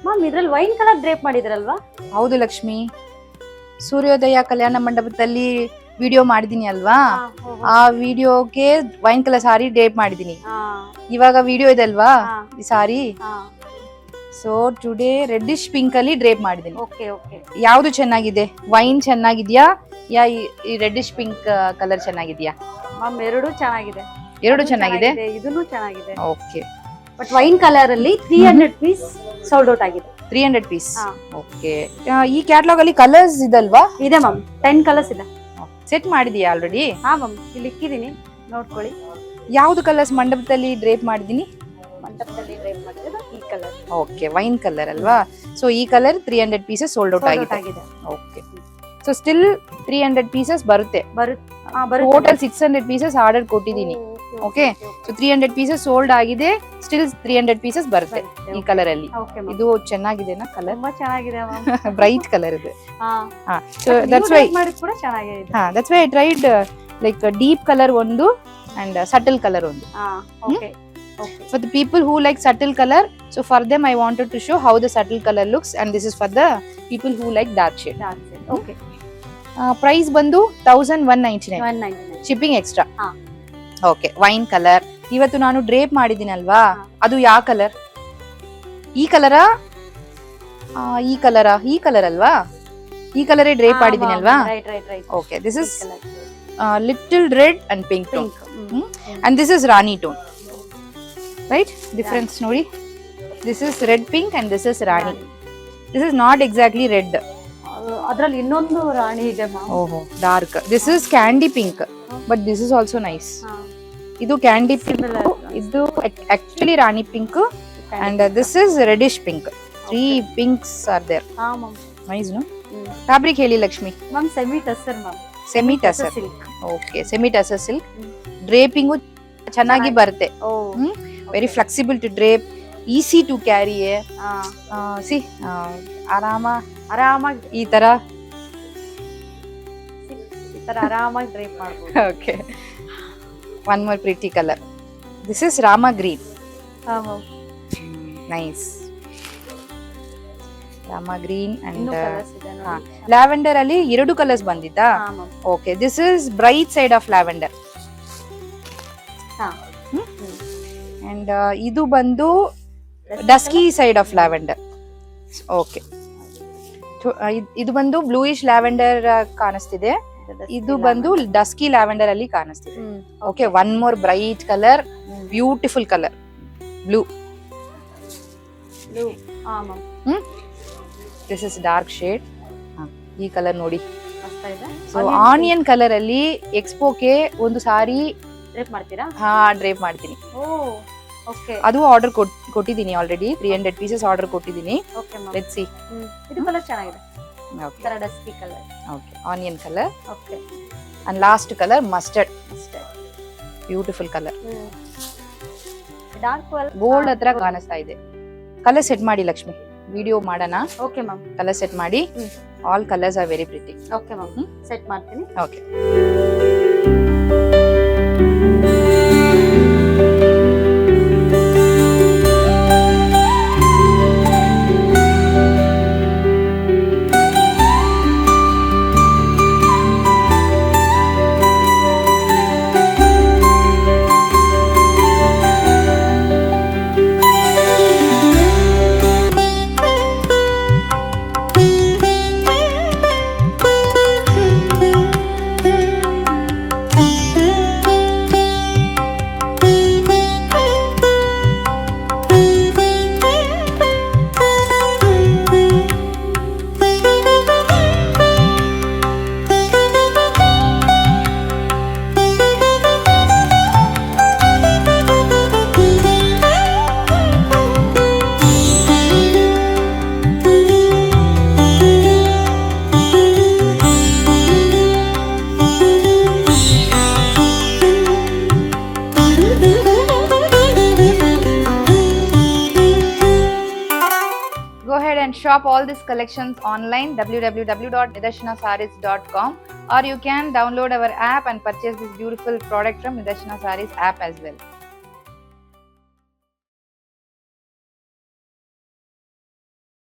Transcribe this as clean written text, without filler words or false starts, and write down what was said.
Ma'am ಇದ್ರಲ್ಲಿ wine colour drape ಮಾಡಿದ್ರಲ್ವಾ? ಹೌದು ಲಕ್ಷ್ಮಿ, ಸೂರ್ಯೋದಯ ಕಲ್ಯಾಣ ಮಂಟಪದಲ್ಲಿ ವಿಡಿಯೋ ಮಾಡಿದೀನಿ ಅಲ್ವಾ, ಆ ವಿಡಿಯೋಗೆ ವೈನ್ ಕಲರ್ ಸಾರಿ ಡ್ರೇಪ್ ಮಾಡಿದೀನಿ. ಇವಾಗ ವಿಡಿಯೋ ಇದೆ ಅಲ್ವಾ ಈ ಸಾರಿ, ಸೊ ಟುಡೇ ರೆಡ್ಡಿಶ್ ಪಿಂಕ್ ಅಲ್ಲಿ ಡ್ರೇಪ್ ಮಾಡಿದೀನಿ. Okay okay. ಯಾವ್ದು ಚೆನ್ನಾಗಿದೆ? ವೈನ್ ಚೆನ್ನಾಗಿದ್ಯಾ ಯಾ ಈ ರೆಡ್ಡಿಶ್ ಪಿಂಕ್ ಕಲರ್ ಚೆನ್ನಾಗಿದ್ಯಾ? ಮ್ಯಾಮ್ ಎರಡೂ ಚೆನ್ನಾಗಿದೆ. ಎರಡು ಚೆನ್ನಾಗಿದೆ, ಇದನ್ನು ಚೆನ್ನಾಗಿದೆ. ಓಕೆ. ಬಟ್ ವೈನ್ ಕಲರ್ ಅಲ್ಲಿ 300 ಪೀಸ್ ಸೋಲ್ಡ್ ಔಟ್ ಆಗಿದೆ. 300 ಪೀಸ್, ಓಕೆ. ಈ ಕ್ಯಾಟಲಾಗ್ ಅಲ್ಲಿ ಕಲರ್ಸ್ ಇದಲ್ವಾ? ಇದೆ ಮ್ಯಾಮ್, 10 ಕಲರ್ಸ್ ಇದೆ. ಸೆಟ್ ಮಾಡಿದೀಯಾ ಆಲ್ರೆಡಿ? ಹಾ ಮ್ಯಾಮ್, ಇಲ್ಲಿ ಇಕ್ಕಿದೀನಿ ನೋಡ್ಕೊಳ್ಳಿ. ಯಾವ್ದು ಕಲರ್ಸ್ ಮಂಡಪದಲ್ಲಿ ಡ್ರೇಪ್ ಮಾಡಿದೀನಿ? ಮಂಟಪದಲ್ಲಿ ಡ್ರೇಪ್ ಮಾಡಿದ್ರೆ ಈ ಕಲರ್. ಓಕೆ, ವೈನ್ ಕಲರ್ ಅಲ್ವಾ? ಸೊ ಈ ಕಲರ್ 300 ಪೀಸಸ್ ಸೋಲ್ಡ್ ಔಟ್ ಆಗಿದೆ. ಓಕೆ, ಸೊ ಸ್ಟಿಲ್ 300 ಪೀಸಸ್ ಬರುತ್ತೆ. ಟೋಟಲ್ 600 ಪೀಸಸ್ ಆರ್ಡರ್ ಕೊಟ್ಟಿದ್ದೀನಿ. ಓಕೆ, ಸೊ 300 ಪೀಸಸ್ ಸೋಲ್ಡ್ ಆಗಿದೆ, ಸ್ಟಿಲ್ 300 ಪೀಸಸ್ ಬರುತ್ತೆ ಈ ಕಲರ್ ಅಲ್ಲಿ. ಇದು ಚೆನ್ನಾಗಿದೆನಾ ಕಲರ್? ತುಂಬಾ ಚೆನ್ನಾಗಿದೆ ಮ್ಯಾಮ್. ಬ್ರೈಟ್ ಕಲರ್ ಇದೆ. ಸೊ ದಟ್ಸ್ ವೈ ಕೂಡ ಚೆನ್ನಾಗಿದೆ. That's why I tried like deep colour ಒಂದು ಅಂಡ್ ಸಟಲ್ ಕಲರ್ ಒಂದು. Okay. For the people who like subtle color, so for them I wanted to show how the subtle color looks, and this is for the people who like dark shade. Okay. Price ಬಂದು 1199, shipping extra. Okay, wine colour ಇವತ್ತು ನಾನು drape ಮಾಡಿದ್ದೀನಲ್ವಾ, ಅದು ಯಾವ colour? ಈ ಕಲರಾ ಈ ಕಲರಾ? ಈ colour ಅಲ್ವಾ? ಈ ಕಲರೇ ಡ್ರೇಪ್ ಮಾಡಿದ್ದೀನಲ್ವಾ? Okay, this is little red and pink tone, and this is rani tone. Right, difference ನೋಡಿ. This is red pink and this is rani. This is not exactly red, ಅದ್ರಲ್ಲಿ ಇನ್ನೊಂದು ರಾಣಿ ಇದೆ ಮ್ಯಾಮ್. ಓಹೋ, dark. This is candy pink, but this is also nice. ಇದು candy pink, ಇದು actually rani pink, and this is reddish pink. 3 pinks are there. Nice, no? Fabric ಹೇಳಿ Lakshmi. Ma'am semi tussar ma'am. Semi tussar silk. Okay, semi tussar silk. Draping ಚೆನ್ನಾಗಿ ಬರುತ್ತೆ. Very flexible to drape, easy to carry. ಸಿ ಆರಾಮಾಗಿ ಈ ತರ ಆರಾಮಾಗಿ drape ಮಾಡ್ಬೋದು. Okay, one more pretty color. This is Rama green. Nice. Rama green and lavender ಅಲ್ಲಿ 2 colours ಬಂದಿತ್ತಾ? Okay, this is bright side of lavender. And ಇದು ಬಂದು dusky side of lavender. Okay, ಇದು ಬಂದು ಬ್ಲೂಯಿಶ್ ಲ್ಯಾವೆಂಡರ್ ಕಾಣಿಸ್ತಿದೆ, ಇದು ಬಂದು ಡಸ್ಕಿ ಲ್ಯಾವೆಂಡರ್ ಅಲ್ಲಿ ಕಾಣಿಸ್ತಿದೆ. Okay, one more bright colour, beautiful colour, blue. This is dark shade. ಈ ಕಲರ್ ನೋಡಿ, ಸೊ ಆನಿಯನ್ ಕಲರ್ ಅಲ್ಲಿ ಎಕ್ಸ್ಪೋಗೆ ಒಂದು ಸಾರಿ ಡ್ರೇಪ್ ಮಾಡ್ತೀರಾ? ಹಾ, ಡ್ರೇಪ್ ಮಾಡ್ತೀನಿ. ಅದು ಆರ್ಡರ್ ಕೊಟ್ಟಿದ್ದೀನಿ ಆಲ್ರೆಡಿ. 300 ಪೀಸಸ್ ಆರ್ಡರ್ ಕೊಟ್ಟಿದ್ದೀನಿ. Let's see. ಇದು ಕಲರ್ ಚೆನ್ನಾಗಿದೆ. Okay, dusky color. Okay, onion color. Okay, and last color mustard. Beautiful color. Dark gold hatra ಕಾಣಿಸ್ತಾ ಇದೆ. ಕಲರ್ ಸೆಟ್ ಮಾಡಿ ಲಕ್ಷ್ಮಿ, ವಿಡಿಯೋ ಮಾಡೋಣ. ಓಕೆ ಮ್ಯಾಮ್, ಕಲರ್ ಸೆಟ್ ಮಾಡಿ. All colours are very pretty. Okay ma'am, set ಮಾಡ್ತೀನಿ. Okay. And shop all these collections online, www.nidarshanasarees.com, or you can download our app and purchase this beautiful product from Nidarshana Sarees app as well.